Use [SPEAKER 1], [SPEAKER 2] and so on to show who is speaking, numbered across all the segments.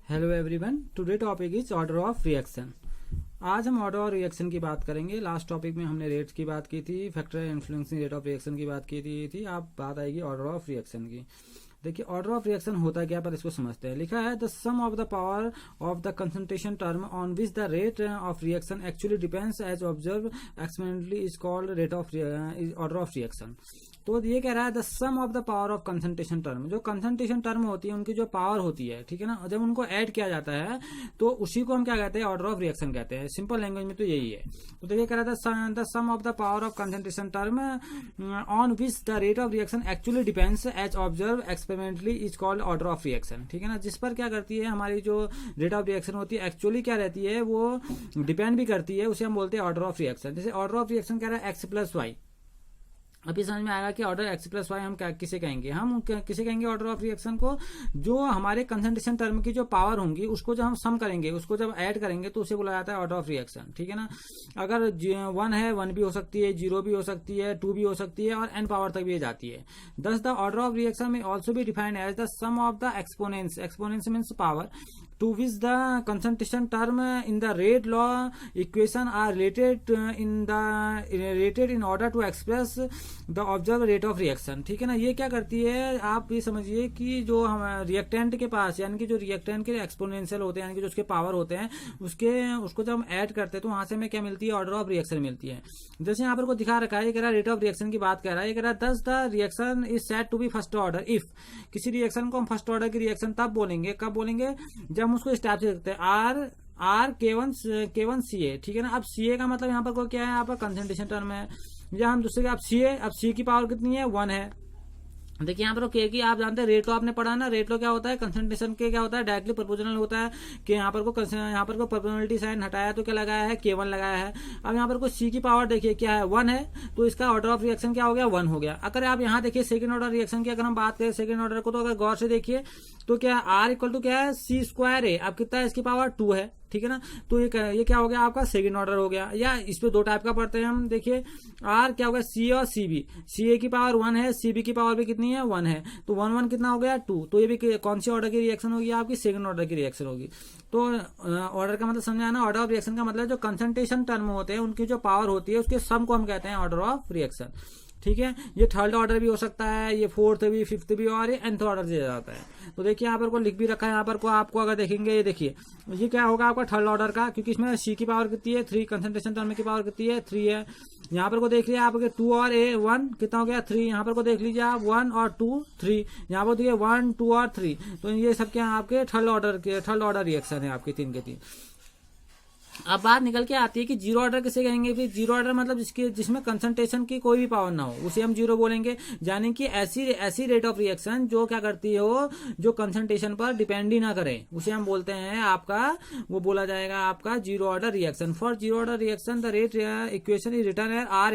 [SPEAKER 1] Hello everyone, today topic is order of reaction. आज हम order of reaction की बात करेंगे। लास्ट टॉपिक में हमने रेट्स की बात की थी, factor influencing rate of reaction की बात की थी। अब बात आएगी ऑर्डर ऑफ रिएक्शन की। देखिए ऑर्डर ऑफ रिएक्शन होता क्या, पर इसको समझते हैं। लिखा है the sum of the power of the concentration term on which the rate of reaction actually depends as observe experimentally is called rate of order of reaction. तो ये कह रहा है the sum of the power of concentration term. जो concentration term होती है उनकी जो पावर होती है, ठीक है ना, जब उनको ऐड किया जाता है तो उसी को हम क्या कहते हैं, ऑर्डर ऑफ रिएक्शन कहते हैं। सिंपल लैंग्वेज में तो यही है। तो देखिए कह रहा था the sum of the power of concentration term on which the rate of reaction actually depends as observe experimentally is called order of reaction. ठीक है ना, जिस पर क्या करती है हमारी जो रेट ऑफ रिएक्शन होती है एक्चुअली क्या रहती है, वो डिपेंड भी करती है, उसे हम बोलते हैं ऑर्डर ऑफ रिएक्शन। जैसे ऑर्डर ऑफ रिएक्शन कह रहा है एक्स प्लस वाई। अभी समझ में आएगा कि ऑर्डर एक्स प्लस वाई हम किसे कहेंगे, हम किसे कहेंगे ऑर्डर ऑफ रिएक्शन को, जो हमारे कंसंट्रेशन टर्म की जो पावर होंगी उसको जब हम सम करेंगे, उसको जब ऐड करेंगे तो उसे बोला जाता है ऑर्डर ऑफ रिएक्शन। ठीक है ना, अगर 1 है 1 भी हो सकती है, 0 भी हो सकती है, 2 भी हो सकती है और n पावर तक भी जाती है। Thus the order of reaction में ऑल्सो भी defined as the sum of the exponents. Exponents means power to which the concentration term in the rate law equation are related in order to express the observed rate of reaction। ठीक है ना, ये क्या करती है, आप ये समझिए कि जो हम रिएक्टेंट के पास, यानी कि जो रिएक्टेंट के एक्सपोनेंशियल होते हैं, यानी कि जो उसके पावर होते हैं, उसको जब हम ऐड करते हैं तो वहां से हमें क्या मिलती है, ऑर्डर ऑफ रिएक्शन मिलती है। जैसे यहाँ पर को दिखा रखा है, ये कह रहा है रेट ऑफ रिएक्शन की बात कर रहा है। ये कह रहा है thus the reaction is said to be first order if. किसी रिएक्शन को हम फर्स्ट ऑर्डर की रिएक्शन तब बोलेंगे, कब बोलेंगे, जब हम उसको स्टेप से देखते हैं आर के वन सी ए। ठीक है ना, अब सी ए का मतलब यहाँ पर को क्या है, यहाँ पर कंसंट्रेशन टर्म है, या हम दूसरे अब सी की पावर कितनी है, 1 है। देखिए यहाँ पर के की आप जानते हैं, रेट लो आपने पढ़ा ना, रेट लो क्या होता है, कंसंट्रेशन के क्या होता है, डायरेक्टली प्रोपोर्शनल होता है। कि यहाँ पर को प्रोपोर्शनलिटी साइन हटाया तो क्या लगाया है, K1 लगाया है। अब यहाँ पर को सी की पावर देखिए क्या है, 1 है, तो इसका ऑर्डर ऑफ रिएक्शन क्या हो गया, 1 हो गया। अगर आप यहाँ देखिए सेकंड ऑर्डर रिएक्शन की अगर हम बात करें सेकंड ऑर्डर को, तो अगर गौर से देखिए तो क्या आर इक्वल टू क्या है, सी स्क्वायर है। अब कितना है, इसकी पावर 2 है। ठीक है ना, तो ये क्या हो गया आपका, सेकंड ऑर्डर हो गया। या इस पे 2 टाइप का पढ़ते हैं हम। देखिए आर क्या हो गया, सी और सी बी। सी ए की पावर 1 है, सी बी की पावर भी कितनी है, 1 है, तो 1 कितना हो गया, 2। तो ये भी कौन सी ऑर्डर की रिएक्शन होगी, आपकी सेकंड ऑर्डर की रिएक्शन होगी। तो ऑर्डर का मतलब समझ आना, ऑर्डर ऑफ रिएक्शन का मतलब जो कंसंट्रेशन टर्म होते हैं उनकी जो पावर होती है उसके सम को हम कहते हैं ऑर्डर ऑफ रिएक्शन। ठीक है, ये थर्ड ऑर्डर भी हो सकता है, ये फोर्थ भी, फिफ्थ भी, और ये nth ऑर्डर से जाता है। तो देखिए यहाँ पर को लिख भी रखा है, यहाँ पर को आपको अगर देखेंगे, ये देखिए ये क्या होगा आपका थर्ड ऑर्डर का, क्योंकि इसमें सी की पावर कितनी है, 3, कंसंट्रेशन टर्म की पावर कितनी है, 3 है। यहाँ पर को देख लिया आपके 2 और 1 कितना हो गया, 3। यहाँ पर को देख लीजिए आप 1 और 2 3। यहाँ पर देखिए 1 2 और 3, तो ये सब क्या आपके थर्ड ऑर्डर रिएक्शन है आपके 3 के 3। अब बात निकल के आती है कि जीरो ऑर्डर किसे कहेंगे। फिर जीरो ऑर्डर मतलब जिसमें कंसंट्रेशन की कोई भी पावर ना हो, उसे हम जीरो बोलेंगे। यानी कि ऐसी रेट ऑफ रिएक्शन जो क्या करती हो, जो कंसंट्रेशन पर डिपेंड ही ना करे, उसे हम बोलते हैं आपका, वो बोला जाएगा आपका zero order reaction. For zero order reaction the rate equation is written है आर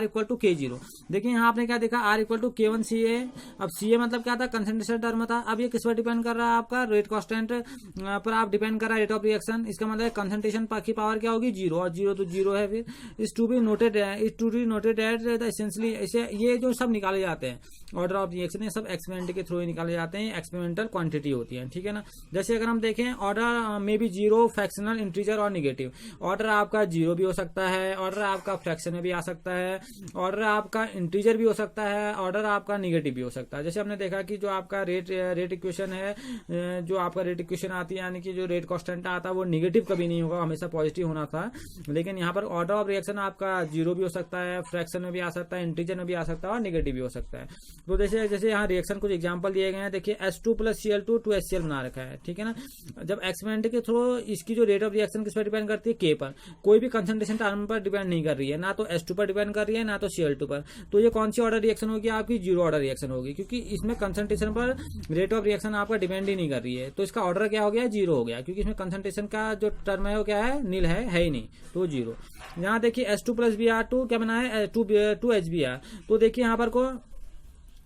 [SPEAKER 1] इक्वल टू K0। देखिए यहाँ आपने क्या देखा, R equal to K1 CA। अब CA मतलब क्या था, कंसंट्रेशन टर्म था। अब ये किस पर डिपेंड कर रहा है, आपका रेट कांस्टेंट पर आप डिपेंड कर रहा है रेट ऑफ रिएक्शन। इसका मतलब कंसंट्रेशन की पावर क्या होगी, 0, और 0 तो 0 है। फिर is to be noted at the essentially, ऐसे ये जो सब निकाले जाते हैं ऑर्डर ऑफ रिएक्शन, ये सब एक्सपेरिमेंट के थ्रू ही निकाले जाते हैं, एक्सपेरिमेंटल क्वांटिटी होती है। ठीक है ना, जैसे अगर हम देखें ऑर्डर में भी 0 फ्रैक्शनल, इंटीजर और नेगेटिव। ऑर्डर आपका 0 भी हो सकता है, ऑर्डर आपका फ्रैक्शन में भी आ सकता है, ऑर्डर आपका इंटीजर भी हो सकता है, ऑर्डर आपका नेगेटिव भी हो सकता है। जैसे हमने देखा कि जो आपका रेट इक्वेशन है, जो आपका रेट इक्वेशन आती है, यानी कि जो रेट कांस्टेंट आता है वो नेगेटिव कभी नहीं होगा, हमेशा पॉजिटिव होना था। लेकिन यहाँ पर ऑर्डर ऑफ रिएक्शन आपका 0 भी हो सकता है, फ्रैक्शन में भी आ सकता है, इंटीजर में भी आ सकता है और नेगेटिव भी हो सकता है। तो जैसे यहाँ रिएक्शन कुछ एग्जांपल दिए गए हैं। देखिए H2 + Cl2 2HCl बना रखा है। ठीक है ना, जब एक्सपेरिमेंट के थ्रू इसकी जो रेट ऑफ रिएक्शन किस पर डिपेंड करती है, K पर। कोई भी कंसंट्रेशन टर्म पर डिपेंड नहीं कर रही है, ना तो H2 पर डिपेंड कर रही है, ना तो Cl2 पर। तो ये कौन सी ऑर्डर रिएक्शन होगी, आपकी जीरो ऑर्डर रिएक्शन होगी, क्योंकि इसमें कंसंट्रेशन पर रेट ऑफ रिएक्शन आपका डिपेंड ही नहीं कर रही है। तो इसका ऑर्डर क्या हो गया, 0 हो गया, क्योंकि इसमें कंसंट्रेशन का जो टर्म है वो क्या है, नील है ही नहीं, तो 0। यहाँ देखिए H2 + Br2 क्या बना है, 2HBr। तो देखिए यहाँ पर को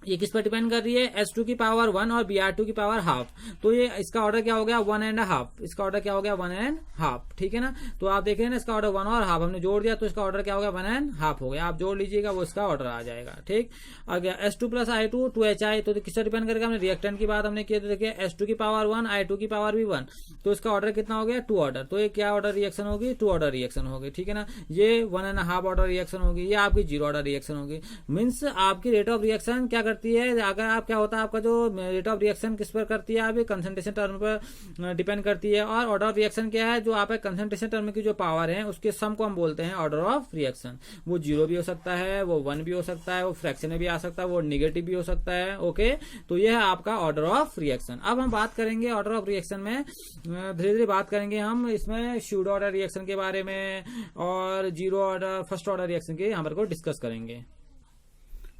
[SPEAKER 1] ये किस पर डिपेंड कर रही है, H2 की पावर 1 और Br2 की पावर हाफ। तो ये इसका ऑर्डर क्या हो गया, 1.5। इसका ऑर्डर क्या हो गया, 1.5। ठीक है ना। तो आप देख रहे हैं ना, इसका ऑर्डर 1 और हाफ हमने जोड़ दिया तो इसका ऑर्डर क्या हो गया, 1.5 हो गया। आप जोड़ लीजिएगा, वो इसका ऑर्डर आ जाएगा। ठीक, आ गया H2 प्लस I2 2HI। तो किस पर डिपेंड करेगा, हमने रिएक्टेंट की बात हमने की, तो देखिए H2 की पावर 1 I2 की पावर भी 1, तो इसका ऑर्डर कितना हो गया, 2 ऑर्डर। तो ये क्या ऑर्डर रिएक्शन होगी, 2 ऑर्डर रिएक्शन होगी। ठीक है ना। ये 1.5 ऑर्डर रिएक्शन होगी, ये आपकी 0 ऑर्डर रिएक्शन होगी। मीन्स आपकी रेट ऑफ रिएक्शन क्या करती है, अगर आप क्या होता है, आपका जो रेट ऑफ रिएक्शन किस पर करती है, आप कंसंट्रेशन टर्म पर डिपेंड करती है। और ऑर्डर ऑफ रिएक्शन क्या है, जो आप कंसंट्रेशन टर्म की जो पावर है उसके सम को हम बोलते हैं ऑर्डर ऑफ रिएक्शन। वो 0 भी हो सकता है, वो 1 भी हो सकता है, वो फ्रैक्शन में भी आ सकता है, वो नेगेटिव भी हो सकता है। ओके, तो यह है आपका ऑर्डर ऑफ रिएक्शन। अब हम बात करेंगे ऑर्डर ऑफ रिएक्शन में, धीरे धीरे बात करेंगे हम इसमें स्यूडो ऑर्डर रिएक्शन के बारे में और 0 ऑर्डर फर्स्ट ऑर्डर रिएक्शन के यहाँ पर को डिस्कस करेंगे।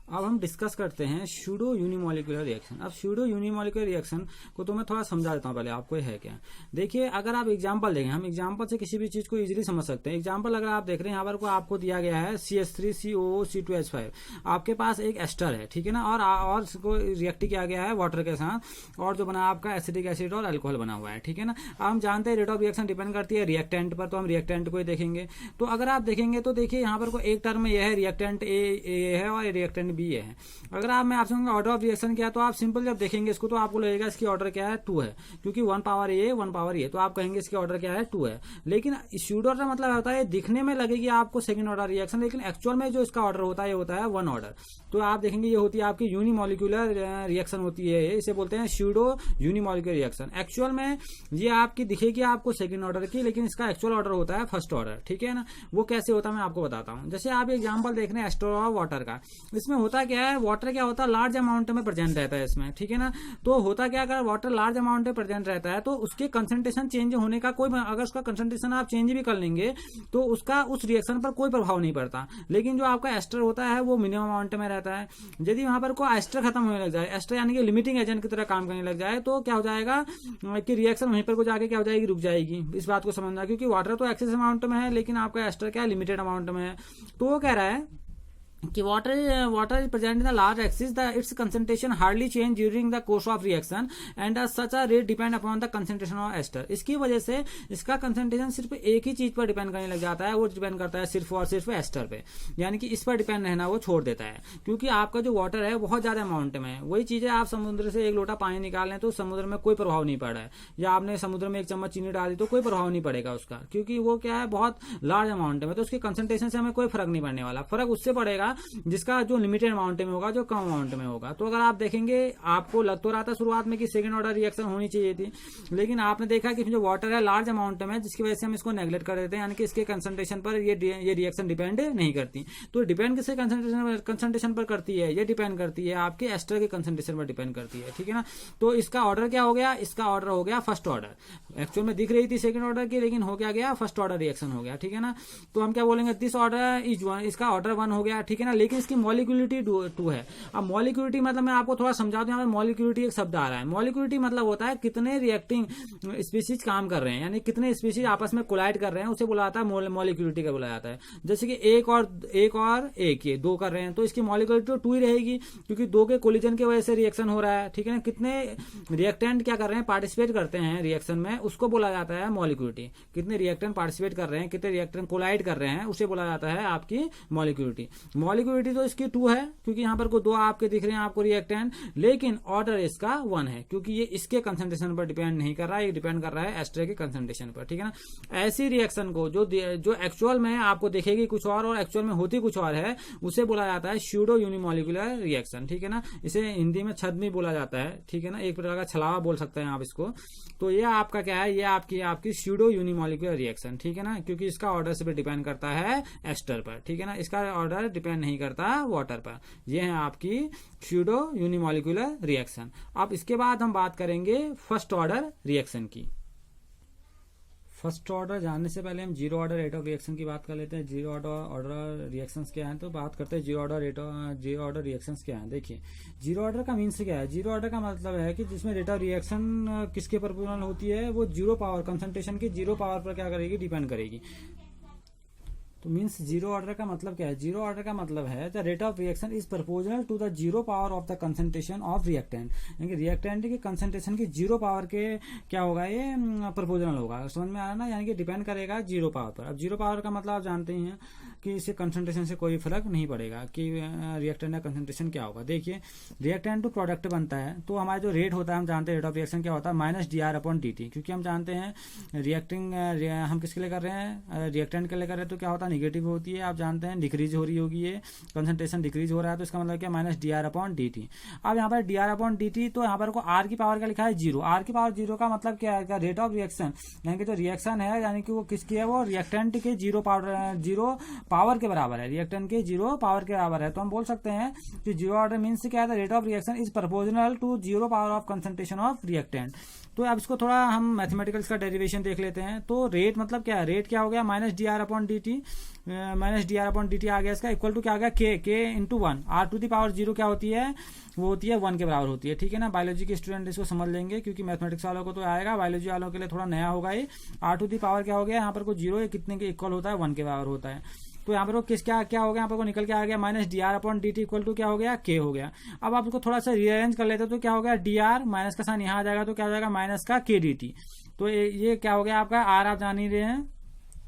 [SPEAKER 1] अब हम डिस्कस करते हैं स्यूडो यूनिमोलिकुलर रिएक्शन। अब स्यूडो यूनिमोलिकुलर रिएक्शन को तो मैं थोड़ा समझा देता हूँ पहले आपको, है क्या। देखिए, अगर आप एग्जांपल देखें, हम एग्जांपल से किसी भी चीज को इजीली समझ सकते हैं। एग्जांपल अगर आप देख रहे हैं, यहाँ पर को आपको दिया गया है CH3COO-C2H5। आपके पास एक एस्टर है, ठीक है ना, और इसको रिएक्ट किया गया है वाटर के साथ, और जो बना आपका एसिटिक एसिड और अल्कोहल बना हुआ है। ठीक है ना। अब हम जानते हैं रेट ऑफ रिएक्शन डिपेंड करती है रिएक्टेंट पर, तो हम रिएक्टेंट को ही देखेंगे। तो अगर आप देखेंगे तो देखिए यहाँ पर को एक टर्म में यह है रिएक्टेंट ए है और रिएक्टेंट बी है। अगर आप मैं आपसे ऑर्डर ऑफ रिएक्शन क्या, तो आप सिंपल जब देखेंगे इसको तो आपको लगेगा इसकी ऑर्डर क्या है, 2 है, क्योंकि 1 पावर ए 1 पावर ए, तो आप कहेंगे इसकी ऑर्डर क्या है, 2 है। लेकिन स्यूडो ऑर्डर मतलब होता है दिखने में लगेगी आपको सेकंड ऑर्डर रिएक्शन, लेकिन एक्चुअल में जो इसका ऑर्डर होता है ये होता है 1 ऑर्डर। तो आप देखेंगे ये होती है आपकी यूनिमोलिकुलर रिएक्शन होती है, इसे बोलते हैं स्यूडो यूनिमोलिकुलर रिएक्शन। एक्चुअल में ये आपकी दिखेगी आपको सेकंड ऑर्डर की, लेकिन इसका एक्चुअल ऑर्डर होता है फर्स्ट ऑर्डर। ठीक है ना। वो कैसे होता है मैं आपको बताता हूँ। जैसे आप एग्जाम्पल देख रहे हैं एस्टर ऑफ वाटर का, इसमें होता क्या है, वाटर क्या होता है, लार्ज अमाउंट में प्रेजेंट रहता है इसमें। ठीक है ना। तो होता क्या, अगर वाटर लार्ज अमाउंट में प्रेजेंट रहता है तो उसके कंसंट्रेशन चेंज होने का कोई, अगर उसका कंसंट्रेशन आप चेंज भी कर लेंगे तो उसका उस रिएक्शन पर कोई प्रभाव नहीं पड़ता। लेकिन जो आपका एस्टर होता है वो मिनिमम अमाउंट में रहता है। यदि वहां पर कोई एस्टर खत्म होने लग जाए, एस्टर यानी कि लिमिटिंग एजेंट की तरह काम करने लग जाए, तो क्या हो जाएगा कि रिएक्शन वहीं पर को जाके क्या हो जाएगी, रुक जाएगी। इस बात को समझना, क्योंकि वाटर तो एक्सेस अमाउंट में है लेकिन आपका एस्टर क्या है, लिमिटेड अमाउंट में है। तो वो कह रहा है कि water is present in the large axis, its concentration hardly change during the course of reaction and such a rate depend upon the concentration of ester। इसकी वजह से इसका कंसंट्रेशन सिर्फ एक ही चीज पर डिपेंड करने लग जाता है, वो डिपेंड करता है सिर्फ और सिर्फ एस्टर पे, यानी कि इस पर डिपेंड रहना वो छोड़ देता है। क्योंकि आपका जो वाटर है बहुत ज्यादा अमाउंट में है। वही चीजें आप समुद्र से 1 लोटा पानी निकाल लें तो समुद्र में कोई प्रभाव नहीं पड़ रहा है, या आपने समुद्र में 1 चम्मच चीनी डाल दी तो कोई प्रभाव नहीं पड़ेगा उसका, क्योंकि वो क्या है, बहुत लार्ज अमाउंट में, तो उसके कंसंट्रेशन से हमें कोई फर्क नहीं पड़ने वाला। फर्क उससे पड़ेगा जिसका जो लिमिटेड अमाउंट में होगा, जो कम अमाउंट में होगा। तो अगर आप देखेंगे, आपको लग तो रहा था शुरुआत में कि सेकंड ऑर्डर रिएक्शन होनी चाहिए थी, लेकिन आपने देखा कि जो वाटर है लार्ज अमाउंट में, जिसकी वजह से हम इसको नेग्लेक्ट कर देते हैं, यानी कि इसके कंसंट्रेशन पर ये रिएक्शन डिपेंड नहीं करती। तो डिपेंड किसके कंसंट्रेशन पर करती है, ये डिपेंड करती है आपके एस्टर के कंसंट्रेशन पर डिपेंड करती है। ठीक है ना। तो इसका ऑर्डर क्या हो गया, इसका ऑर्डर हो गया फर्स्ट ऑर्डर। एक्चुअल में दिख रही थी सेकंड ऑर्डर की, लेकिन हो क्या गया, फर्स्ट ऑर्डर रिएक्शन हो गया। ठीक है ना। तो हम क्या बोलेंगे, दिस ऑर्डर इज 1, इसका ऑर्डर 1 हो गया। ठीक है ना। लेकिन इसकी मॉलिक्यूलिटी 2 है। अब मॉलिक्यूलिटी मतलब मैं आपको थोड़ा समझा दूं, यहाँ पर मॉलिक्यूलिटी एक शब्द आ रहा है। मॉलिक्यूलिटी मतलब होता है कितने रिएक्टिंग स्पीशीज काम कर रहे हैं, यानी कितने स्पीशीज आपस में कोलाइड कर रहे हैं, उसे बोला जाता है मॉलिक्यूलिटी का बोला जाता है। जैसे कि एक और एक ये 2 कर रहे हैं, तो इसकी मॉलिक्यूलिटी तो 2 ही रहेगी, क्योंकि 2 के कोलिजन की वजह से रिएक्शन हो रहा है। ठीक है ना। कितने रिएक्टेंट क्या कर रहे हैं, पार्टिसिपेट करते हैं रिएक्शन में, उसको बोला जाता है मॉलिक्यूलिटी। कितने रिएक्टेंट पार्टिसिपेट कर रहे हैं, कितने रिएक्टेंट कोलाइड कर रहे हैं, उसे बोला जाता है आपकी मॉलिक्यूलिटी। मॉलिक्यूलिटी तो इसकी 2 है, क्योंकि यहाँ पर को 2 आपके दिख रहे हैं आपको रिएक्टेंट, लेकिन ऑर्डर इसका 1 है, क्योंकि ये इसके कंसंट्रेशन पर डिपेंड नहीं कर रहा है, ये डिपेंड कर रहा है एस्टर के कंसंट्रेशन पर। ठीक है ना। ऐसी रिएक्शन को जो एक्चुअल में आपको दिखेगी कुछ और एक्चुअल में होती कुछ और है, उसे बोला जाता है स्यूडो यूनिमोलिकुलर रिएक्शन। ठीक है ना। इसे हिंदी में छद्मी बोला जाता है। ठीक है ना। एक प्रकार का छलावा बोल सकते हैं आप इसको। तो ये आपका क्या है, ये आपकी स्यूडो यूनिमोलिकुलर रिएक्शन। ठीक है ना। क्योंकि इसका ऑर्डर से डिपेंड करता है एस्टर पर। ठीक है ना। इसका ऑर्डर डिपेंड नहीं करता वाटर पर। ये है आपकी स्यूडो यूनिमोलिकुलर रिएक्शन। अब इसके बाद हम बात करेंगे फर्स्ट ऑर्डर रिएक्शन की। फर्स्ट ऑर्डर जानने से पहले हम 0 ऑर्डर रेट ऑफ रिएक्शन की बात कर लेते हैं। 0 ऑर्डर रिएक्शंस क्या हैं, तो बात करते हैं 0 ऑर्डर रिएक्शंस क्या हैं। देखिए, 0 ऑर्डर का मीन्स क्या है। 0 ऑर्डर का मतलब है कि जिसमें रेट ऑफ रिएक्शन किसके प्रोपोर्शनल होती है, वो 0 पावर कंसंट्रेशन की 0 पावर पर क्या करेगी, डिपेंड करेगी। तो मीन्स जीरो ऑर्डर का मतलब क्या है? जीरो ऑर्डर का मतलब है the rate of reaction is proportional to the zero power of the concentration of reactant, यानी रिएक्टेंट की कंसंट्रेशन की जीरो पावर के क्या होगा, ये प्रोपोर्शनल होगा। समझ में आ रहा ना, यानी कि डिपेंड करेगा जीरो पावर पर। अब जीरो पावर का मतलब आप जानते ही हैं कि इससे कंसंट्रेशन से कोई फर्क नहीं पड़ेगा कि रिएक्टेंट का कंसंट्रेशन क्या होगा। देखिए रिएक्टेंट टू प्रोडक्ट बनता है, तो हमारा जो रेट होता है, हम जानते हैं रेट ऑफ रिएक्शन क्या होता है, माइनस dR/dt, क्योंकि हम जानते हैं रिएक्टिंग हम किसके लिए कर रहे हैं, रिएक्टेंट के लिए कर रहे हैं, तो क्या होता है, निगेटिव होती है। आप जानते हैं डिक्रीज हो रही होगी, ये कंसंट्रेशन डिक्रीज हो रहा है, तो इसका मतलब क्या, माइनस dR/dt। अब यहाँ पर dR/dt, तो यहाँ पर को R की पावर क्या लिखा है, जीरो। R की पावर जीरो का मतलब क्या है, रेट ऑफ रिएक्शन, यानी कि जो रिएक्शन है, यानी कि वो किसकी है, वो रिएक्टेंट के जीरो पावर के बराबर है, रिएक्टेंट के जीरो पावर के बराबर है। तो हम बोल सकते हैं कि जीरो ऑर्डर मीन्स क्या है, rate of reaction is proportional to zero power of concentration of reactant. तो अब इसको थोड़ा हम मैथमेटिकल का डेरिवेशन देख लेते हैं। तो रेट मतलब क्या है, रेट क्या हो गया, माइनस dR/dt, माइनस dR/dt आ गया, इसका इक्वल टू क्या आ गया, K into one. R to the power zero क्या होती है, वो होती है 1 के बराबर होती है, ठीक है ना। बायोलॉजी के स्टूडेंट इसको समझ लेंगे, क्योंकि मैथमेटिक्स वालों को तो आएगा, बायोलॉजी वालों के लिए थोड़ा नया होगा ये। R टू दी पावर क्या हो गया, यहाँ पर को जीरो, ये कितने के इक्वल होता है, 1 के बराबर होता है। तो यहाँ पर वो क्या हो गया, यहाँ पर को निकल के आ गया माइनस dR/dt इक्वल टू क्या हो गया, के हो गया। अब आप इसको थोड़ा सा रीअरेंज कर लेते हो, तो क्या हो गया, dr माइनस का साइन यहाँ आ जाएगा, तो क्या हो जाएगा, माइनस का kdt। तो ये क्या हो गया आपका, R आप जान ही रहे हैं,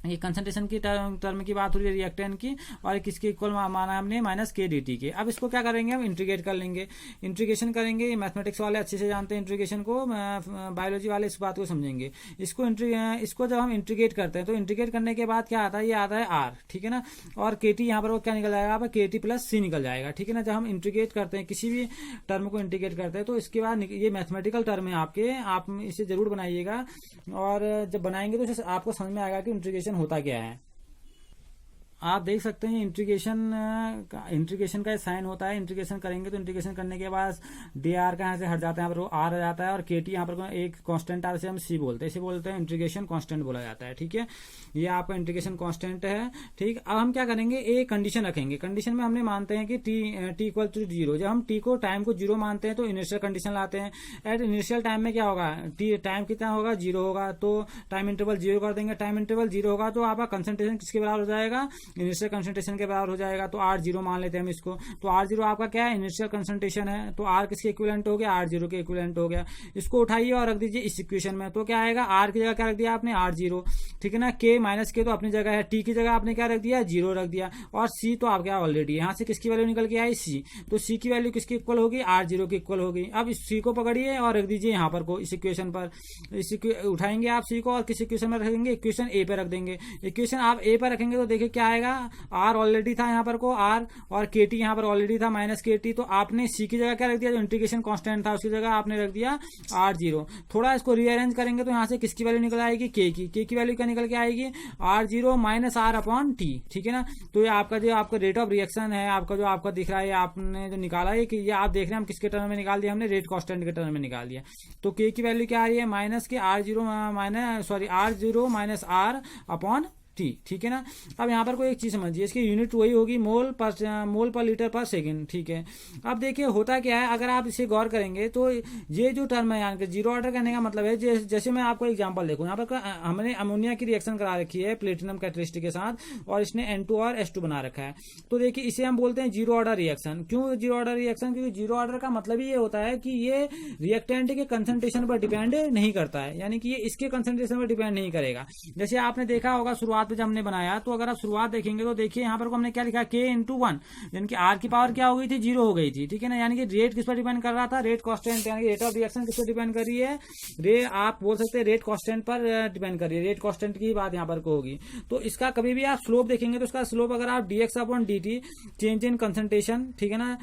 [SPEAKER 1] ये कंसंट्रेशन की टर्म की बात हो रही है रिएक्टेंट की, और किसके इक्वल माना हमने, माइनस kdt के। अब इसको क्या करेंगे, हम इंटीग्रेट कर लेंगे, इंटीग्रेशन करेंगे। ये मैथमेटिक्स वाले अच्छे से जानते हैं इंटीग्रेशन को, बायोलॉजी वाले इस बात को समझेंगे। इसको जब हम इंटीग्रेट करते हैं, तो इंटीग्रेट करने के बाद क्या आता है, ये आता है R, ठीक है ना। और kt यहाँ पर वो क्या निकल जाएगा, kt प्लस c निकल जाएगा, ठीक है ना। जब हम इंटीग्रेट करते हैं, किसी भी टर्म को इंटीग्रेट करते हैं, तो इसके बाद ये मैथमेटिकल टर्म है आपके, आप इसे जरूर बनाइएगा, और जब बनाएंगे तो आपको समझ में आएगा कि इंटीग्रेशन होता क्या है। आप देख सकते हैं इंटीग्रेशन का साइन होता है, इंटीग्रेशन करेंगे तो इंटीग्रेशन करने के बाद dr का यहाँ से हट जाता है, यहाँ पर वो r आ जाता है, और kt यहाँ पर एक कांस्टेंट r से हम c बोलते हैं, इसे बोलते हैं इंटीग्रेशन कांस्टेंट बोला जाता है, ठीक है। ये आपका इंटीग्रेशन कांस्टेंट है, ठीक। अब हम क्या करेंगे, एक कंडीशन रखेंगे। कंडीशन में हमने मानते हैं कि t इक्वल टू जीरो। जब हम t को टाइम को जीरो मानते हैं, तो इनिशियल कंडीशन लाते हैं। एट इनिशियल टाइम में क्या होगा, टाइम कितना होगा, जीरो होगा, तो टाइम इंटरवल जीरो कर देंगे। टाइम इंटरवल जीरो होगा तो आपका कंसंट्रेशन किसके बराबर हो जाएगा, इनिशियल कंसंट्रेशन के बराबर हो जाएगा। तो R0 मान लेते हैं हम इसको। तो R0 आपका क्या है, इनिशियल कंसंट्रेशन है, तो R किसके इक्विवेलेंट हो गया, R0 के इक्विवेलेंट हो गया। इसको उठाइए और रख दीजिए इस इक्वेशन में, तो क्या आएगा, R की जगह क्या रख दिया आपने, R0, ठीक है ना। K माइनस K तो अपनी जगह है, T की जगह आपने क्या रख दिया, 0 रख दिया, और C तो आप क्या ऑलरेडी, यहाँ से किसकी वैल्यू निकल के आई, C, तो C की वैल्यू किसकी इक्वल होगी, R0 की इक्वल होगी। अब इस C को पकड़िए और रख दीजिए यहाँ पर को, इस इक्वेशन पर। उठाएंगे आप C को और किस इक्वेशन में रखेंगे, इक्वेशन A पे रख देंगे। इक्वेशन आप A पर रखेंगे तो देखिए क्या आएगा, R ऑलरेडी था यहाँ पर को R, और KT यहाँ पर ऑलरेडी था माइनस KT, तो आपने C की जगह क्या रख दिया, जो इंटीग्रेशन कांस्टेंट था उसकी जगह आपने रख दिया R0। थोड़ा इसको रीअरेंज करेंगे तो यहाँ से किसकी वैल्यू निकल आएगी, K की वैल्यू क्या निकल के आएगी, R0 माइनस R/T, ठीक है ना। तो ये आपका जो आपका रेट ऑफ रिएक्शन है, आपका जो आपका दिख रहा है, आपने जो निकाला है, कि ये आप देख रहे हैं हम किसके टर्म में निकाल दिया, हमने रेट कांस्टेंट के टर्म में निकाल दिया। तो K की वैल्यू क्या आ रही है, माइनस के R0 माइनस R/T, ठीक है ना। अब यहाँ पर कोई एक चीज समझिए, इसकी यूनिट वही होगी मोल पर लीटर पर सेकंड, ठीक है। अब देखिए होता क्या है, अगर आप इसे गौर करेंगे तो ये जो टर्म है, यानी कि जीरो ऑर्डर करने का मतलब है, जैसे मैं आपको एग्जांपल देखूं, यहाँ पर हमने अमोनिया की रिएक्शन करा रखी है प्लेटिनम कैटलिस्ट के साथ, और इसने N2 और H2 बना रखा है। तो देखिए इसे हम बोलते हैं जीरो ऑर्डर रिएक्शन। क्यों जीरो ऑर्डर रिएक्शन, क्योंकि जीरो ऑर्डर का मतलब ही ये होता है कि ये रिएक्टेंट के कंसंट्रेशन पर डिपेंड नहीं करता है, यानी कि ये इसके कंसंट्रेशन पर डिपेंड नहीं करेगा। जैसे आपने देखा होगा शुरुआत में जब हमने बनाया, तो अगर आप शुरुआत देखेंगे तो देखिए यहाँ पर हमने क्या लिखा, K इंटू 1, यानी कि R की पावर क्या हो गई थी, 0 हो गई थी, ठीक है ना। यानी कि रेट किस पर डिपेंड कर रहा था, रेट कांस्टेंट, यानी कि रेट ऑफ रिएक्शन किस पर डिपेंड कर रही है, आप बोल सकते हैं रेट कांस्टेंट पर डिपेंड कर रही है, रेट कांस्टेंट की बात यहाँ पर होगी। तो इसका कभी भी आप स्लोप देखेंगे तो इसका स्लोप अगर आप dx/dt चेंज इन कंसंट्रेशन, ठीक है ना,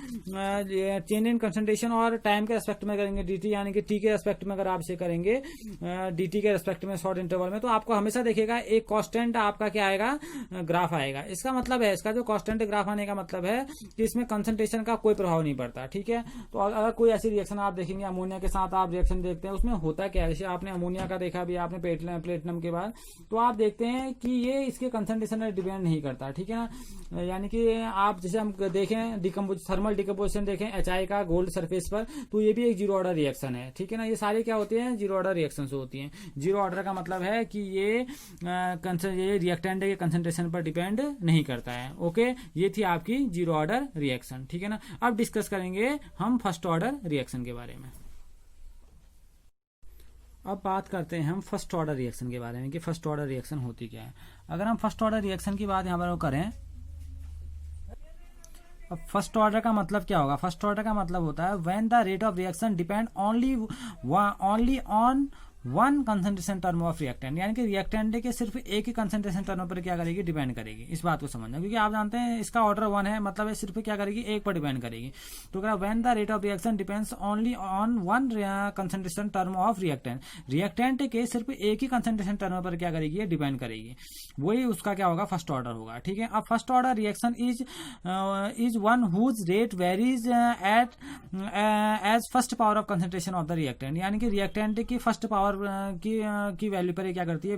[SPEAKER 1] चेंज इन कंसंट्रेशन और टाइम के रेस्पेक्ट में करेंगे, dt यानी कि t के रेस्पेक्ट में अगर आप इसे करेंगे, dt के रेस्पेक्ट में शॉर्ट इंटरवल में, तो आपको हमेशा देखेगा एक कांस्टेंट आपका क्या आएगा, ग्राफ आएगा। इसका मतलब है, इसका जो कांस्टेंट ग्राफ आने का मतलब है कि इसमें कंसंट्रेशन का कोई प्रभाव नहीं पड़ता, ठीक है। तो अगर कोई ऐसी रिएक्शन आप देखेंगे, अमोनिया के साथ आप रिएक्शन देखते हैं, उसमें होता क्या है, जैसे आपने अमोनिया का देखा भी आपने प्लेटिनम के बाद, तो आप देखते हैं कि ये इसके कंसंट्रेशन पर डिपेंड नहीं करता, ठीक है ना। यानी कि आप जैसे हम देखें थर्मल डिकम्पोजिशन देखें HI का गोल्ड सरफेस पर, तो ये भी एक जीरो ऑर्डर रिएक्शन है, ठीक है ना। ये सारे क्या होते हैं, जीरो ऑर्डर रिएक्शन होती हैं। जीरो ऑर्डर का मतलब है कि ये रिएक्टेंट के कंसंट्रेशन पर डिपेंड नहीं करता है। ओके, ये थी आपकी जीरो ऑर्डर रिएक्शन, ठीक है ना। अब डिस्कस करेंगे हम फर्स्ट ऑर्डर रिएक्शन के बारे में। अब बात करते हैं हम फर्स्ट ऑर्डर रिएक्शन के बारे में कि फर्स्ट ऑर्डर रिएक्शन होती क्या है। अगर हम फर्स्ट ऑर्डर रिएक्शन की बात यहाँ पर करें, अब फर्स्ट ऑर्डर का मतलब क्या होगा? फर्स्ट ऑर्डर का मतलब होता है when the rate of reaction depend only on one concentration term of reactant, यानी कि रिएक्टेंट के सिर्फ एक ही कंसंट्रेशन टर्म पर क्या करेगी, डिपेंड करेगी। इस बात को समझना, क्योंकि आप जानते हैं इसका ऑर्डर 1 है, मतलब ये सिर्फ क्या करेगी, एक पर डिपेंड करेगी। तो अगर when the rate of reaction depends only on one concentration term of reactant, reactant के सिर्फ एक ही कंसंट्रेशन टर्म पर क्या करेगी, ये डिपेंड करेगी, वही उसका क्या होगा, फर्स्ट ऑर्डर होगा, ठीक है। अब first order reaction is one whose rate varies at as first power of concentration of the reactant, यानी कि रिएक्टेंट की फर्स्ट पावर की वैल्यू पर क्या करती है,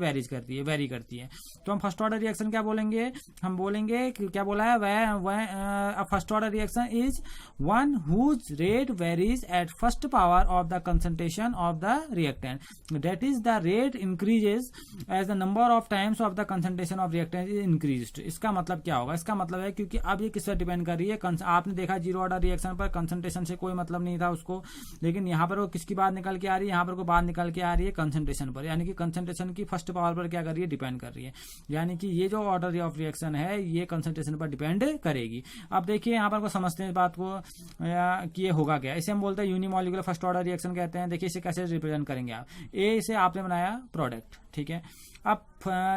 [SPEAKER 1] वेरी करती है। तो हम फर्स्ट ऑर्डर रिएक्शन क्या बोलेंगे, हम बोलेंगे क्या बोला है, first order reaction is one whose rate varies at first power of the concentration of the reactant, that is the rate increases as the number of times of the concentration of reactant is increased. इसका मतलब क्या होगा? इसका मतलब है क्योंकि अब ये किस पर डिपेंड कर रही है, आपने देखा जीरो ऑर्डर रिएक्शन पर कंसंट्रेशन से कोई मतलब नहीं था उसको, लेकिन यहाँ पर वो किसकी बात निकल के आ रही है, यहाँ पर को बात निकल के आ रही है कंसंट्रेशन पर, यानी कि कंसंट्रेशन की फर्स्ट पावर पर क्या कर रही है, डिपेंड कर रही है, यानी कि ये जो ऑर्डर ऑफ रिएक्शन है ये कंसंट्रेशन पर डिपेंड करेगी। अब देखिए यहाँ पर को समझते हैं इस बात को कि ये होगा क्या। इसे हम बोलते हैं यूनिमॉलिक्यूलर फर्स्ट ऑर्डर रिएक्शन कहते हैं। देखिए इसे कैसे रिप्रेजेंट करेंगे आप, ए से आपने बनाया प्रोडक्ट, ठीक है। अब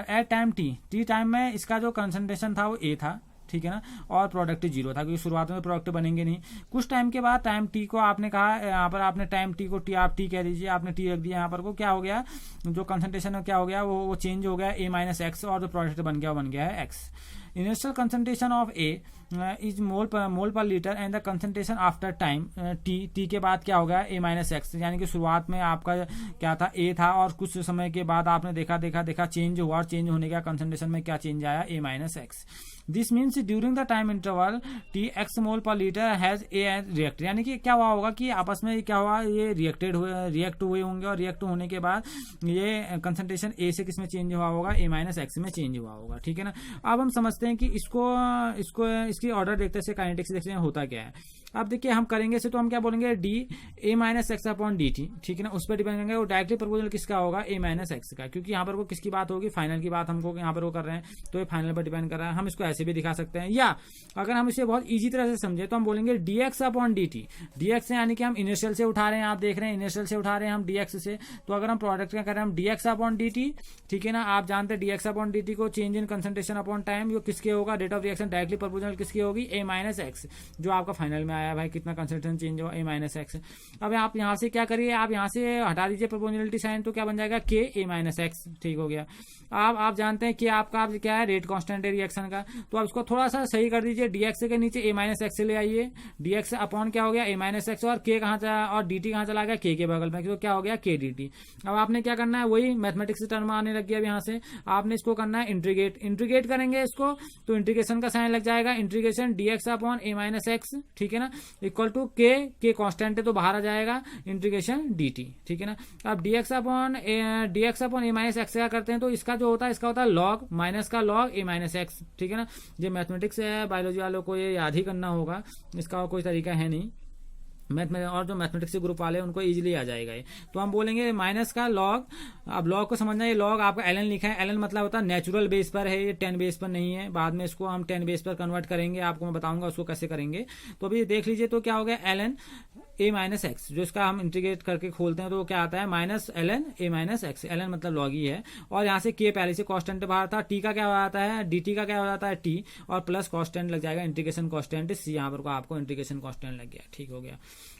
[SPEAKER 1] एट टाइम टी टाइम में इसका जो कंसंट्रेशन था वो ए था, ठीक है ना, और प्रोडक्ट 0 था, क्योंकि शुरुआत में प्रोडक्ट बनेंगे नहीं। कुछ टाइम के बाद टाइम टी को आपने कहा, यहाँ पर आपने टाइम टी को आप टी कह दीजिए, आपने टी रख दिया, यहाँ पर को क्या हो गया, जो कंसंट्रेशन क्या हो गया, वो चेंज हो गया A-X, और जो प्रोडक्ट बन गया है X। Initial concentration of A is mole per litre and the concentration after time T के बाद क्या हो गया, A-X, यानी कि शुरुआत में आपका क्या था, A था, और कुछ समय के बाद आपने देखा चेंज हुआ, और चेंज होने का कंसंट्रेशन में क्या चेंज आया, A-X। This means during the time interval X mole per litre has a react, यानी कि क्या हुआ होगा कि आपस में क्या हुआ, ये रिएक्ट हुए होंगे, और रिएक्ट होने के बाद ये कंसंट्रेशन A से किस में चेंज हुआ होगा, A-X में चेंज हुआ होगा, ठीक है ना। अब हम समझते हैं कि इसकी ऑर्डर देखते हैं, काइनेटिक्स देखते हैं होता क्या है। अब देखिए हम करेंगे इसे, तो हम क्या बोलेंगे, A-X अपॉन dt, ठीक है ना, उस पर डिपेंड करेंगे। वो डायरेक्टली प्रोपोर्शनल किसका होगा, A-X का, क्योंकि यहाँ पर वो किसकी बात होगी, फाइनल की बात हमको यहाँ पर वो कर रहे हैं, तो ये फाइनल पर डिपेंड कर रहा है। हम इसको ऐसे भी दिखा सकते हैं, या अगर हम इसे बहुत ईजी तरह से समझे तो हम बोलेंगे dx अपॉन dt। dx यानी कि हम इनिशियल से उठा रहे हैं, आप देख रहे हैं इनिशियल से उठा रहे हैं हम dx से, तो अगर हम प्रोडक्ट क्या कर रहे हैं, हम dx अपॉन dt, ठीक है ना। आप जानते हैं dx अपॉन dt को change in concentration upon time, जो किसके होगा, rate of reaction directly proportional किसकी होगी, A-X, जो आपका फाइनल में आया भाई, कितना कंसंट्रेशन चेंज हुआ, A-X। अब आप यहाँ से क्या करिए, आप यहाँ से हटा दीजिए प्रोपोर्शनलिटी साइन, तो क्या बन जाएगा, K A-X, ठीक हो गया। आप जानते हैं कि आपका क्या है, रेट कांस्टेंट है रिएक्शन का, तो आप इसको थोड़ा सा सही कर दीजिए, dx के नीचे A-X ले आइए, dx अपॉन क्या हो गया, A-X, और k कहाँ चला, और dt कहाँ चला गया, k के बगल में, तो क्या हो गया, k dt। अब आपने क्या करना है, वही मैथमेटिक्स टर्म आने लग गया, अब यहाँ से आपने इसको करना है इंटीग्रेट करेंगे इसको, तो इंटीग्रेशन का साइन लग जाएगा, इंटीग्रेशन dx अपॉन A-X, ठीक है ना, इक्वल टू k कांस्टेंट है तो बाहर आ जाएगा, इंटीग्रेशन dt, ठीक है ना। अब dx अपॉन A-X क्या करते हैं, तो इसका जो होता है, इसका होता है लॉग, माइनस का लॉग A-X, ठीक है ना। ये मैथमेटिक्स है, बायोलॉजी वालों को ये याद ही करना होगा, इसका कोई तरीका है नहीं, और जो मैथमेटिक्स के ग्रुप वाले हैं उनको इजीली आ जाएगा ये। तो हम बोलेंगे माइनस का लॉग, अब लॉग को समझना, ये लॉग आपका ln लिखा है, ln मतलब होता है नेचुरल बेस पर है, ये 10 बेस पर नहीं है, बाद में इसको हम 10 बेस पर कन्वर्ट करेंगे, आपको मैं बताऊंगा उसको कैसे करेंगे। तो अभी देख लीजिए, तो क्या हो गया, ln A-X, जो इसका हम इंटीग्रेट करके खोलते हैं तो क्या आता है, माइनस ln A-X, ln मतलब लॉग ही है, और यहाँ से k पहले से कांस्टेंट बाहर था, t का क्या हो जाता है, dt का क्या हो जाता है t, और प्लस कांस्टेंट लग जाएगा, इंटीग्रेशन कांस्टेंट c, यहाँ पर आपको इंटीग्रेशन कांस्टेंट लग गया, ठीक हो गया।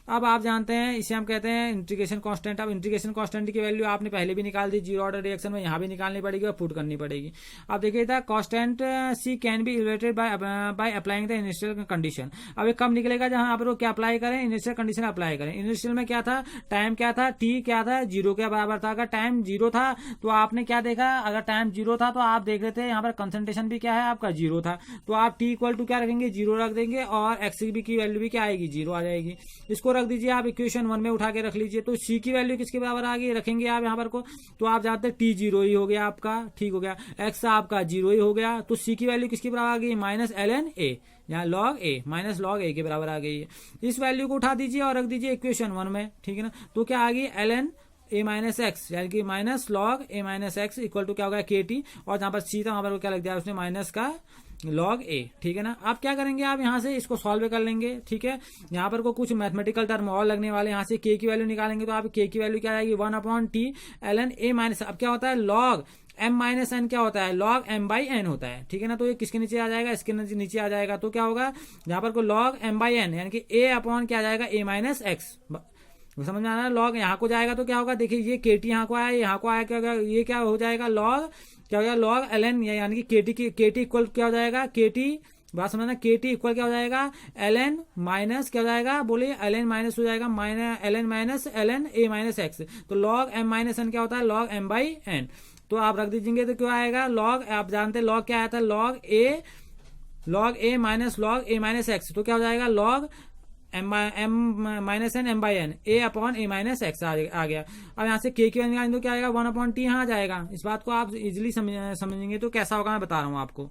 [SPEAKER 1] अब आप जानते हैं इसे हम कहते हैं इंटीग्रेशन कांस्टेंट। अब इंटीग्रेशन कांस्टेंट की वैल्यू आपने पहले भी निकाल दी, जीरो ऑर्डर रिएक्शन में यहाँ भी निकालनी पड़ेगी और पुट करनी पड़ेगी। अब देखिए था constant C can be evaluated by applying the initial condition. अब ये कब निकलेगा, जहां आप क्या अप्लाई करें, इनिशियल कंडीशन अप्लाई करें। इनिशियल में क्या था, टाइम क्या था, टी क्या था, 0 के बराबर था। अगर टाइम 0 था तो आपने क्या देखा, अगर टाइम 0 था तो आप देख रहे थे यहाँ पर कंसंट्रेशन भी क्या है आपका 0 था, तो आप टी इक्वल टू क्या रखेंगे, 0 रख देंगे, और एक्स की वैल्यू भी क्या आएगी, 0 आ जाएगी। इसको रख दीजिए आप इक्वेशन 1 में उठा के रख लीजिए। तो सी की वैल्यू किसके बराबर आ गई, रखेंगे आप यहाँ पर को, तो आप जानते हैं टी 0 ही हो गया आपका, ठीक हो गया, एक्स आपका 0 ही हो गया, तो सी की वैल्यू किसके बराबर आ गई, माइनस ln a, यहाँ log a minus log a के बराबर आ गई है। इस वैल्यू को उठा दीजिए और रख दीजिए इक्वेशन 1 में, ठीक है ना। तो क्या आ गई ln a माइनस एक्स, यानी कि minus log a minus x equal to क्या होगा के टी, और जहां पर सी था वहां पर क्या लग दिया उसने माइनस का log a, ठीक है ना। अब क्या करेंगे आप यहाँ से इसको सॉल्व कर लेंगे, ठीक है। यहाँ पर को कुछ मैथमेटिकल टर्म और लगने वाले, यहाँ से k की वैल्यू निकालेंगे तो आप k की वैल्यू क्या आएगी 1/t ln a माइनस, अब क्या होता है log m माइनस एन क्या होता है log m बाई एन होता है, ठीक है ना। तो ये किसके नीचे आ जाएगा, इसके नीचे आ जाएगा, तो क्या होगा यहाँ पर को log m बाई एन यानी कि a अपॉन क्या आ जाएगा a माइनस एक्स, समझ में आ रहा है। लॉग यहाँ को जाएगा तो क्या होगा, देखिए ये केटी यहाँ को आया, यहाँ को आया, क्या होगा ये क्या हो जाएगा लॉग, क्या हो जाएगा लॉग ln, यानी कि केटी इक्वल क्या हो जाएगा, केटी बात समझना, केटी इक्वल क्या हो जाएगा ln माइनस क्या हो जाएगा, बोलिए ln माइनस हो जाएगा ln minus ln a minus x, तो log m माइनस एन क्या होता है log m बाई एन। तो आप रख दीजिएंगे तो क्या आएगा log, आप जानते हैं log क्या आया था log a minus log a minus x, तो क्या हो जाएगा log m minus n m by n a upon a minus x आ गया। अब यहाँ से k की वैल्यू निकालेंगे तो क्या आएगा 1/t यहाँ आ जाएगा। इस बात को आप इजिली समझेंगे तो कैसा होगा मैं बता रहा हूँ आपको,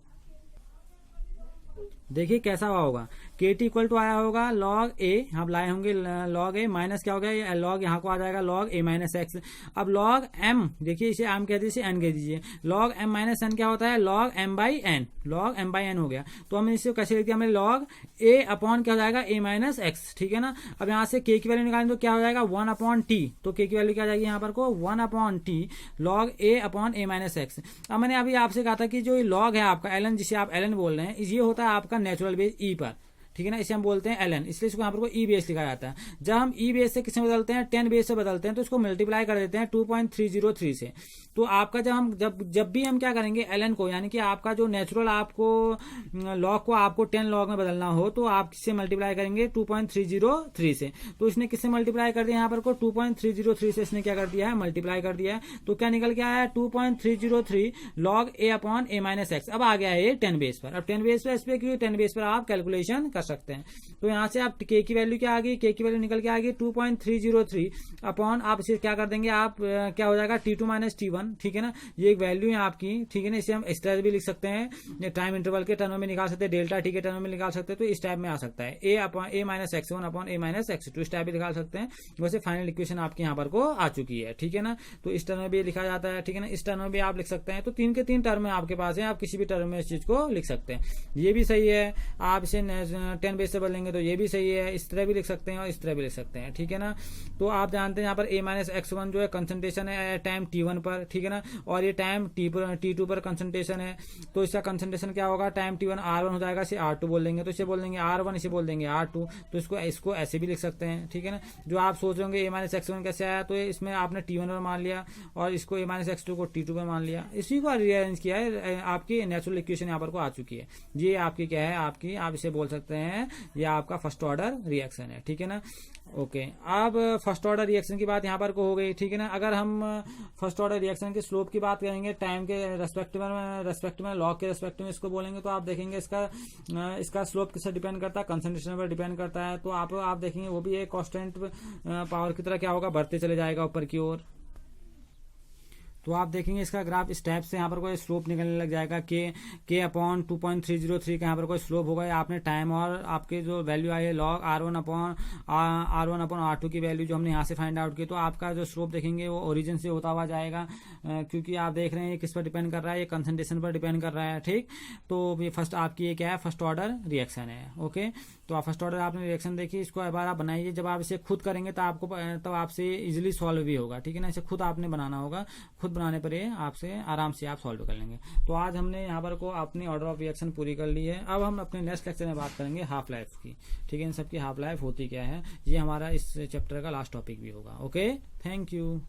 [SPEAKER 1] देखिए कैसा होगा, के टी इक्वल टू आया होगा log a, हम लाए होंगे log a माइनस क्या हो गया log यहाँ को आ जाएगा log a माइनस एक्स। अब log m, देखिए इसे m कह दीजिए n कह दीजिए, log m माइनस n क्या होता है log m by n, log m by n हो गया। तो हमने इसे कैसे लिख दिया, हमें log a अपॉन क्या हो जाएगा a माइनस एक्स, ठीक है ना। अब यहाँ से k की वैल्यू निकालेंगे तो क्या हो जाएगा 1/t, तो k की वैल्यू क्या आ जाएगी यहाँ पर को 1/t log a upon a minus x. अब मैंने अभी आपसे कहा था कि जो log है आपका ln, जिसे आप ln बोल रहे हैं, ये होता है आपका नेचुरल बेस ई पर, ठीक है ना, इसे हम बोलते हैं ln, इसलिए इसको यहाँ पर ई बेस लिखा जाता है। जब हम ई बेस से किसमें बदलते हैं 10 बेस से बदलते हैं, तो इसको मल्टीप्लाई कर देते हैं 2.303 से। तो आपका जब भी हम क्या करेंगे ln को, यानी कि आपका जो नेचुरल आपको लॉग को आपको 10 लॉग में बदलना हो तो आप किससे मल्टीप्लाई करेंगे 2.303 से। तो इसने किससे मल्टीप्लाई कर दिया यहाँ पर को 2.303 से इसने क्या कर दिया है मल्टीप्लाई कर दिया है। तो क्या निकल के आया 2.303 log a upon a minus x. अब आ गया है 10 बेस पर, अब 10 बेस पर इस पे क्योंकि 10 बेस पर आप कैलकुलेशन कर सकते हैं। तो यहाँ से आप k की वैल्यू क्या आ गई, k की वैल्यू निकल के आ गई 2.303 अपॉन, आप इसे क्या कर देंगे आप क्या हो जाएगा T2 माइनस T1, ठीक है ना। ये एक वैल्यू है आपकी, ठीक है ना। इसे हम इस तरह भी लिख सकते हैं, टाइम इंटरवल के टर्म में निकाल सकते हैं, डेल्टा टी के टर्म में निकाल सकते हैं, तो इस टाइप में आ सकता है a minus x1 upon a minus x2, इस टाइप भी निकाल सकते हैं। वैसे फाइनल इक्वेशन आपके यहाँ पर को आ चुकी है, ठीक है ना। तो इस टर्म में भी लिखा जाता है, ठीक है ना, इस टर्म में भी आप लिख सकते हैं। तो 3 के 3 टर्म में आपके पास है, आप किसी भी टर्म में इस चीज को लिख सकते हैं। ये भी सही है, आप इसे 10 बेस से बदलेंगे तो ये भी सही है, इस तरह भी लिख सकते हैं और इस तरह भी लिख सकते हैं, ठीक है ना। तो आप जानते हैं यहाँ पर a माइनस x1 जो है कंसंट्रेशन है टाइम t1 पर, ठीक है ना, और ये टाइम t2 पर कंसंट्रेशन है। तो इसका कंसंट्रेशन क्या होगा टाइम t1 r1 हो जाएगा, इसे r2 बोल देंगे, तो इसे बोल देंगे r1, इसे बोल देंगे r2। तो इसको ऐसे भी लिख सकते हैं, ठीक है ना। जो आप सोच रहे होंगे a माइनस x1 कैसे आया, तो इसमें आपने t1 पर मान लिया और इसको a माइनस x2 को t2 पर मान लिया, इसी को रीअरेंज किया है। आपकी नेचुरल इक्वेशन यहाँ पर को आ चुकी है। ये आपकी क्या है, आपकी आप इसे बोल सकते हैं ये आपका फर्स्ट ऑर्डर रिएक्शन है, ठीक है ना। ओके, अब फर्स्ट ऑर्डर रिएक्शन की बात यहाँ पर को हो गई, ठीक है ना। अगर हम फर्स्ट ऑर्डर रिएक्शन के स्लोप की बात करेंगे टाइम के रेस्पेक्ट में लॉग के रेस्पेक्ट में इसको बोलेंगे, तो आप देखेंगे इसका स्लोप किससे डिपेंड करता है, कंसंट्रेशन पर डिपेंड करता है। तो आप देखेंगे वो भी एक कांस्टेंट पावर की तरह क्या होगा बढ़ते चले जाएगा ऊपर की ओर। तो आप देखेंगे इसका ग्राफ इस टाइप से यहाँ पर कोई स्लोप निकलने लग जाएगा, के अपॉन 2.303 का यहाँ पर कोई स्लोप होगा। आपने टाइम और आपके जो वैल्यू आई है लॉग r1 अपॉन r2 की वैल्यू जो हमने यहाँ से फाइंड आउट की, तो आपका जो स्लोप देखेंगे वो ओरिजिन से होता हुआ जाएगा, क्योंकि आप देख रहे हैं ये किस पर डिपेंड कर रहा है, ये कंसंट्रेशन पर डिपेंड कर रहा है, ठीक। तो ये फर्स्ट आपकी ये क्या है फर्स्ट ऑर्डर रिएक्शन है। ओके, तो आप फर्स्ट ऑर्डर आपने रिएक्शन देखी, इसको एक बार आप बनाइए। जब आप इसे खुद करेंगे तो आपको तब आपसे इजिली सॉल्व भी होगा, ठीक है ना। इसे खुद आपने बनाना होगा, खुद बनाने पर ये आपसे आराम से आप सॉल्व कर लेंगे। तो आज हमने यहाँ पर को अपनी ऑर्डर ऑफ रिएक्शन पूरी कर ली है। अब हम अपने नेक्स्ट लेक्चर में बात करेंगे हाफ लाइफ की, ठीक है। इन सबकी हाफ लाइफ होती क्या है, ये हमारा इस चैप्टर का लास्ट टॉपिक भी होगा। Okay, thank you.